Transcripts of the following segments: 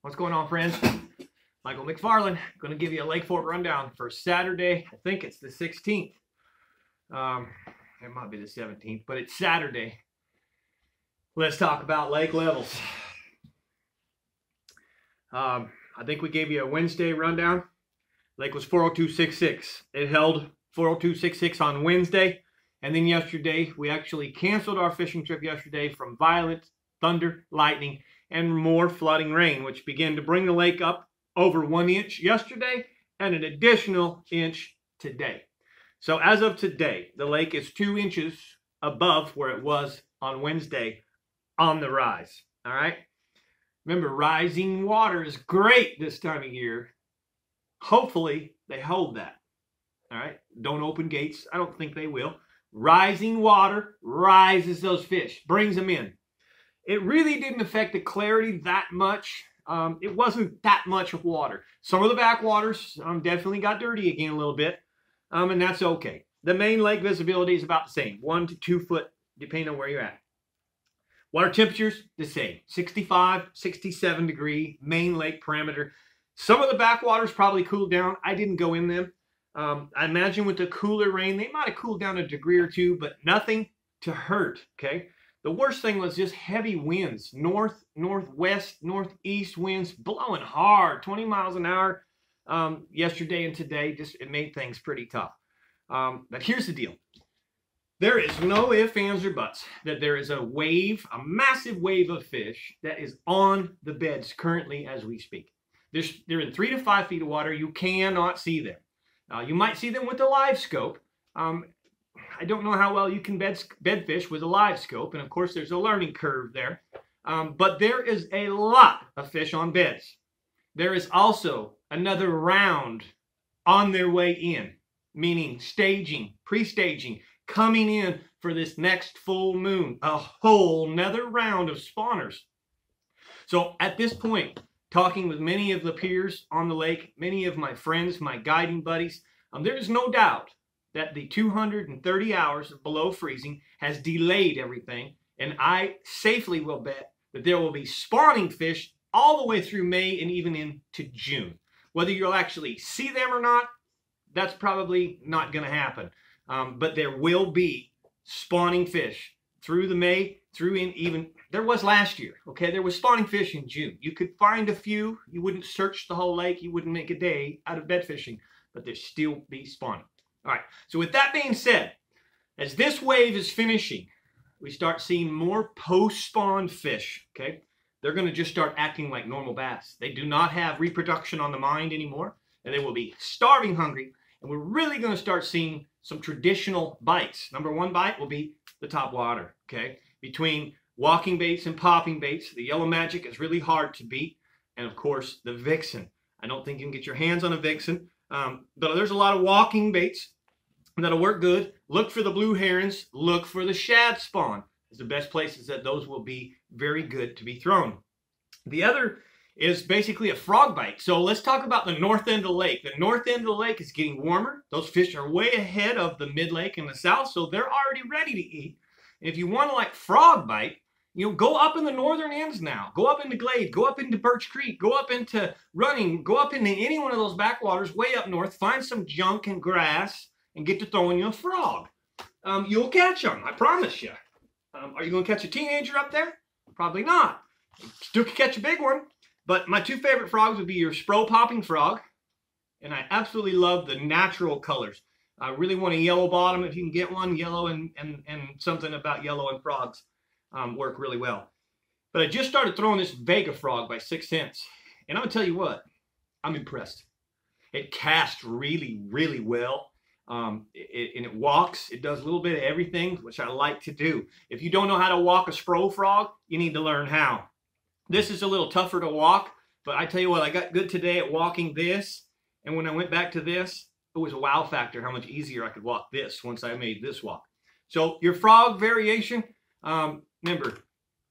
What's going on, friends? Michael McFarland, going to give you a Lake Fort rundown for Saturday. I think it's the 16th. It might be the 17th, but it's Saturday. Let's talk about lake levels. I think we gave you a Wednesday rundown. Lake was 402.66. It held 402.66 on Wednesday. And then yesterday, we actually canceled our fishing trip yesterday from violent thunder, lightning, and more flooding rain, which began to bring the lake up over 1 inch yesterday and an additional inch today. So as of today, the lake is 2 inches above where it was on Wednesday on the rise. All right. Remember, rising water is great this time of year. Hopefully they hold that. All right. Don't open gates. I don't think they will. Rising water rises those fish, brings them in. It really didn't affect the clarity that much. It wasn't that much of water. Some of the backwaters definitely got dirty again a little bit, and that's okay. The main lake visibility is about the same, 1 to 2 foot, depending on where you're at. Water temperatures, the same, 65, 67 degree, main lake parameter. Some of the backwaters probably cooled down. I didn't go in them. I imagine with the cooler rain, they might have cooled down a degree or two, but nothing to hurt, okay? The worst thing was just heavy winds, north, northwest, northeast winds blowing hard, 20 miles an hour yesterday and today. Just it made things pretty tough. But here's the deal. There is no ifs, ands, or buts that there is a wave, a massive wave of fish that is on the beds currently as we speak. They're in 3 to 5 feet of water. You cannot see them. You might see them with a live scope. I don't know how well you can bed fish with a live scope, and of course there's a learning curve there. But there is a lot of fish on beds. There is also another round on their way in, meaning staging, pre-staging, coming in for this next full moon, a whole nother round of spawners. So at this point, talking with many of the peers on the lake, many of my friends, my guiding buddies, there is no doubt that the 230 hours of below freezing has delayed everything, and I safely will bet that there will be spawning fish all the way through May and even into June. Whether you'll actually see them or not, that's probably not going to happen. But there will be spawning fish through the May, through in even, there was last year, okay? There was spawning fish in June. You could find a few. You wouldn't search the whole lake. You wouldn't make a day out of bed fishing, but there still be spawning. All right, so with that being said, as this wave is finishing, we start seeing more post-spawn fish, okay? They're going to just start acting like normal bass. They do not have reproduction on the mind anymore, and they will be starving hungry, and we're really going to start seeing some traditional bites. Number one bite will be the top water, okay? Between walking baits and popping baits, the yellow magic is really hard to beat, and of course, the vixen. I don't think you can get your hands on a vixen, but there's a lot of walking baits that'll work good. Look for the blue herons. Look for the shad spawn. It's the best places that those will be very good to be thrown. The other is basically a frog bite. So let's talk about the north end of the lake. The north end of the lake is getting warmer. Those fish are way ahead of the mid-lake in the south, so they're already ready to eat. And if you want to like frog bite, you know, go up in the northern ends now. Go up into Glade. Go up into Birch Creek. Go up into Running. Go up into any one of those backwaters way up north. Find some junk and grass and get to throwing you a frog. You'll catch them, I promise you. Are you going to catch a teenager up there? Probably not. You still can catch a big one. But my two favorite frogs would be your spro popping frog. And I absolutely love the natural colors. I really want a yellow bottom if you can get one. Yellow and something about yellow and frogs work really well. But I just started throwing this Vega frog by 6 cents. And I'm going to tell you what, I'm impressed. It casts really, really well. And it walks. It does a little bit of everything, which I like to do. If you don't know how to walk a spro frog, you need to learn how. This is a little tougher to walk, but I tell you what, I got good today at walking this. And when I went back to this, it was a wow factor how much easier I could walk this once I made this walk. So your frog variation, remember,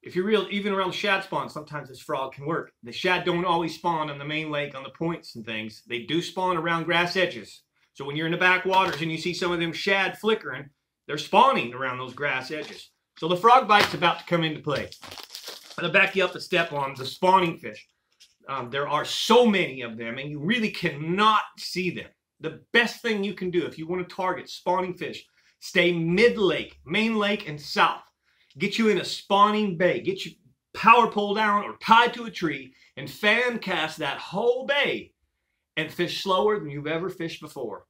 if you're real, even around the shad spawn, sometimes this frog can work. The shad don't always spawn on the main lake on the points and things. They do spawn around grass edges. So when you're in the backwaters and you see some of them shad flickering, they're spawning around those grass edges. So the frog bite's about to come into play. I'm going to back you up a step on the spawning fish. There are so many of them, and you really cannot see them. The best thing you can do if you want to target spawning fish, stay mid-lake, main lake, and south. Get you in a spawning bay. Get you power pole down or tied to a tree and fan cast that whole bay and fish slower than you've ever fished before.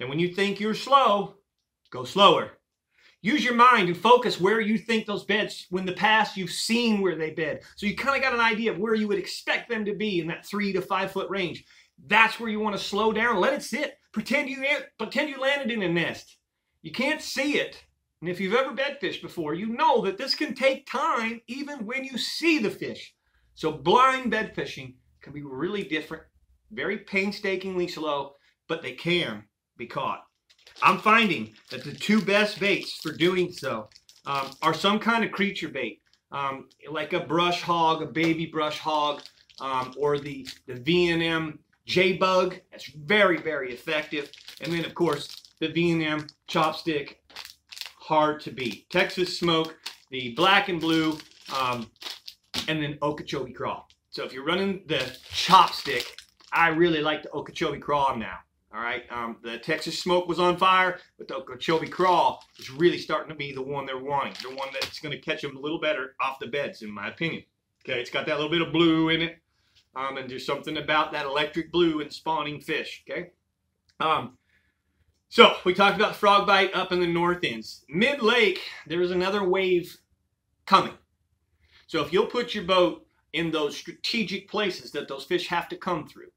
And when you think you're slow, go slower. Use your mind and focus where you think those beds, when in the past you've seen where they bed. So you kind of got an idea of where you would expect them to be in that 3 to 5 foot range. That's where you want to slow down. Let it sit. Pretend you landed in a nest. You can't see it. And if you've ever bed fished before, you know that this can take time even when you see the fish. So blind bed fishing can be really different, very painstakingly slow, but they can be caught. I'm finding that the two best baits for doing so are some kind of creature bait, like a brush hog, a baby brush hog, or the V&M J-Bug. That's very, very effective. And then, of course, the V&M chopstick, hard to beat. Texas Smoke, the black and blue, and then Okeechobee Craw. So if you're running the chopstick, I really like the Okeechobee Craw now. All right, the Texas Smoke was on fire, but the Okeechobee Craw is really starting to be the one they're wanting. The one that's going to catch them a little better off the beds, in my opinion. Okay, it's got that little bit of blue in it, and there's something about that electric blue in spawning fish. Okay, so we talked about frog bite up in the north ends. Mid-lake, there's another wave coming. So if you'll put your boat in those strategic places that those fish have to come through,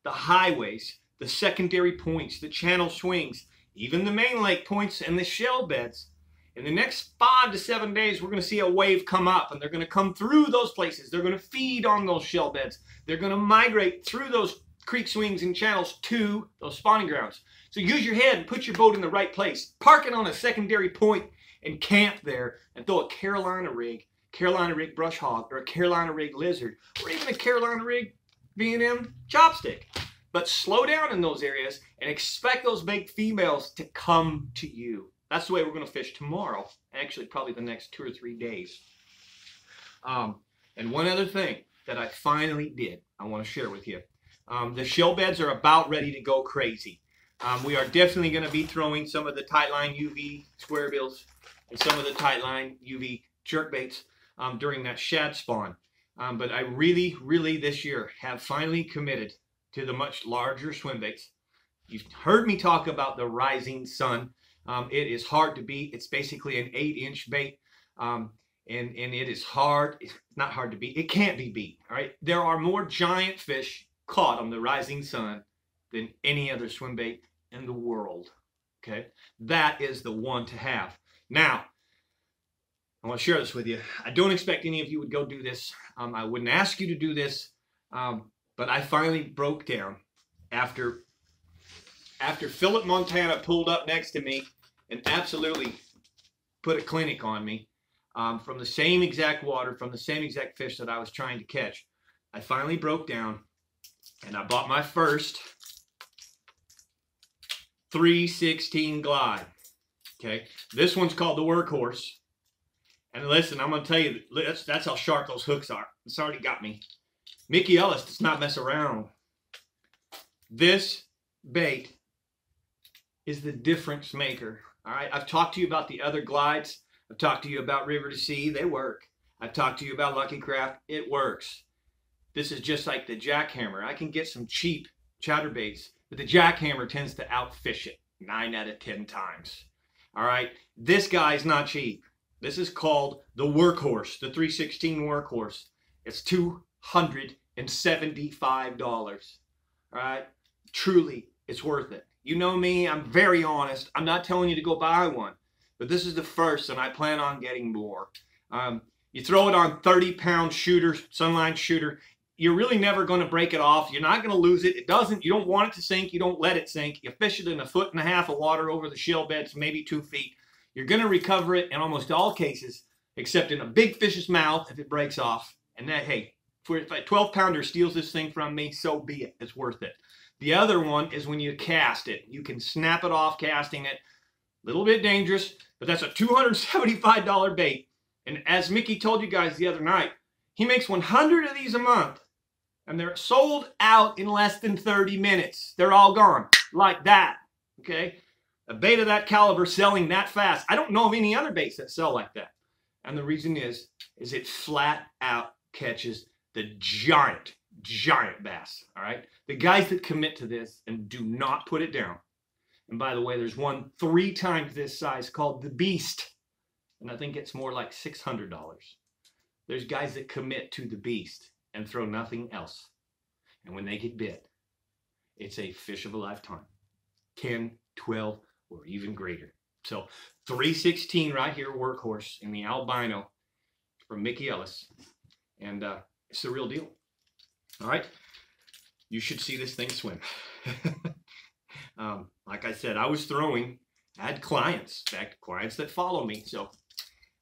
the highways, the secondary points, the channel swings, even the main lake points and the shell beds. In the next 5 to 7 days, we're going to see a wave come up, and they're going to come through those places. They're going to feed on those shell beds. They're going to migrate through those creek swings and channels to those spawning grounds. So use your head and put your boat in the right place. Park it on a secondary point and camp there and throw a Carolina rig brush hog, or a Carolina rig lizard, or even a Carolina rig V&M chopstick. But slow down in those areas and expect those big females to come to you. That's the way we're going to fish tomorrow. Actually, probably the next 2 or 3 days. And one other thing that I finally did, I want to share with you. The shell beds are about ready to go crazy. We are definitely going to be throwing some of the tightline UV square bills and some of the tightline UV jerkbaits during that shad spawn. But I really, really this year have finally committed to the much larger swim baits. You've heard me talk about the Rising Sun. It is hard to beat. It's basically an 8-inch bait. And it is hard. It's not hard to beat. It can't be beat. All right. There are more giant fish caught on the Rising Sun than any other swim bait in the world. Okay. That is the one to have. Now, I want to share this with you. I don't expect any of you would go do this. I wouldn't ask you to do this. But I finally broke down after Philip Montana pulled up next to me and absolutely put a clinic on me from the same exact water, from the same exact fish that I was trying to catch. I finally broke down and I bought my first 316 Glide. Okay, this one's called the Workhorse. And listen, I'm going to tell you, that's how sharp those hooks are. It's already got me. Mickey Ellis does not mess around. This bait is the difference maker. All right, I've talked to you about the other glides. I've talked to you about River to Sea. They work. I've talked to you about Lucky Craft. It works. This is just like the jackhammer. I can get some cheap chatterbaits, but the jackhammer tends to outfish it 9 out of 10 times. All right, this guy's not cheap. This is called the Workhorse, the 316 Workhorse. It's $275. All right, truly, it's worth it. You know me, I'm very honest. I'm not telling you to go buy one, but this is the first, and I plan on getting more. You throw it on 30-pound shooter, sunline shooter. You're really never going to break it off. You're not going to lose it. You don't want it to sink. You don't let it sink. You fish it in 1.5 feet of water over the shell beds, maybe 2 feet. You're going to recover it in almost all cases, except in a big fish's mouth if it breaks off. And that, hey, if a 12-pounder steals this thing from me, so be it. It's worth it. The other one is when you cast it. You can snap it off casting it. A little bit dangerous, but that's a $275 bait. And as Mickey told you guys the other night, he makes 100 of these a month. And they're sold out in less than 30 minutes. They're all gone like that, okay? A bait of that caliber selling that fast. I don't know of any other baits that sell like that. And the reason is it flat out catches the giant bass, all right? The guys that commit to this and do not put it down. And by the way, there's one 3 times this size called the Beast. And I think it's more like $600. There's guys that commit to the Beast and throw nothing else. And when they get bit, it's a fish of a lifetime. 10, 12, or even greater. So 316 right here, workhorse in the albino from Mickey Ellis. And it's the real deal. All right. You should see this thing swim. Like I said, I was throwing, I had clients, in fact, clients that follow me. So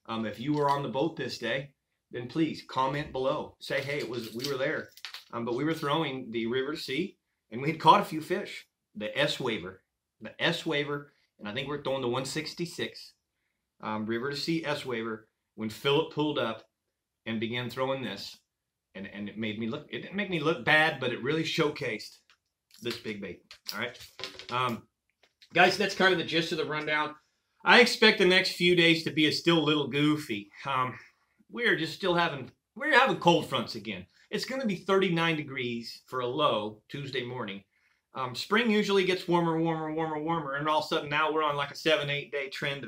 if you were on the boat this day, then please comment below. Say, hey, we were there. But we were throwing the river to sea, and we had caught a few fish. The S-Waver. The S-Waver, and I think we're throwing the 166. River to sea S-Waver. When Philip pulled up and began throwing this, and it made me look, it didn't make me look bad, but it really showcased this big bait. All right. Guys, that's kind of the gist of the rundown. I expect the next few days to be still a little goofy. We're having cold fronts again. It's going to be 39 degrees for a low Tuesday morning. Spring usually gets warmer, and all of a sudden now we're on like a 7-8 day trend.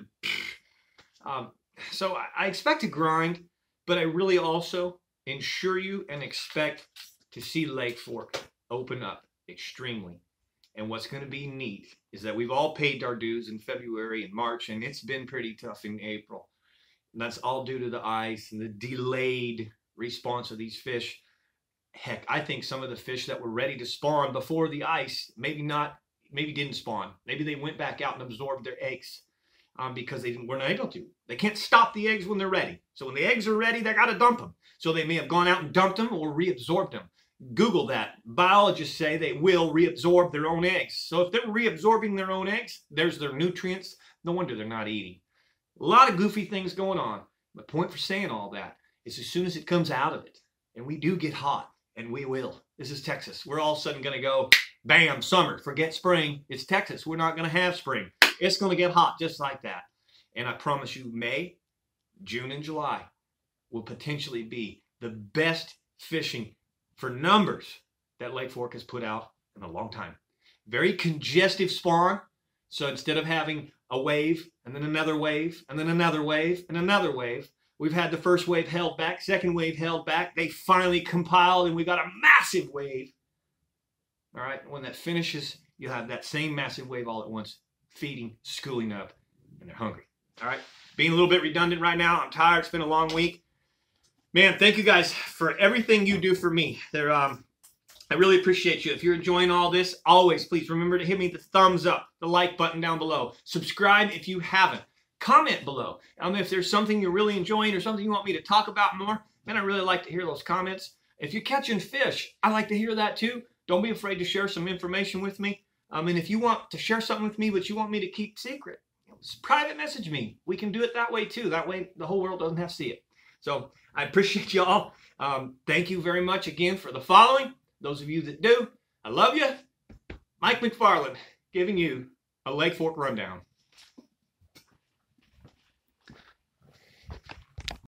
So I expect to grind, but I really also ensure you and expect to see Lake Fork open up extremely. And what's going to be neat is that we've all paid our dues in February and March, and it's been pretty tough in April. And that's all due to the ice and the delayed response of these fish. Heck, I think some of the fish that were ready to spawn before the ice maybe didn't spawn. Maybe they went back out and absorbed their eggs because they weren't able to. They can't stop the eggs when they're ready. So when the eggs are ready, they got to dump them. So they may have gone out and dumped them or reabsorbed them. Google that. Biologists say they will reabsorb their own eggs. So if they're reabsorbing their own eggs, there's their nutrients. No wonder they're not eating. A lot of goofy things going on. The point for saying all that is as soon as it comes out of it, and we do get hot, and we will. This is Texas. We're all of a sudden going to go, bam, summer. Forget spring. It's Texas. We're not going to have spring. It's going to get hot just like that. And I promise you, May, June, and July will potentially be the best fishing for numbers that Lake Fork has put out in a long time. Very congestive spawn. So instead of having a wave, and then another wave, and then another wave, and another wave, we've had the first wave held back, second wave held back. They finally compiled, and we got a massive wave. All right, when that finishes, you'll have that same massive wave all at once, feeding, schooling up, and they're hungry. All right, being a little bit redundant right now. I'm tired. It's been a long week. Man, thank you guys for everything you do for me. I really appreciate you. If you're enjoying all this, always please remember to hit me the thumbs up, the like button down below. Subscribe if you haven't. Comment below. If there's something you're really enjoying or something you want me to talk about more, man, I really like to hear those comments. If you're catching fish, I like to hear that too. Don't be afraid to share some information with me. And if you want to share something with me but you want me to keep secret, private message me. We can do it that way too. That way the whole world doesn't have to see it. So I appreciate y'all. Thank you very much again for the following. Those of you that do, I love you. Mike McFarland giving you a Lake Fork rundown.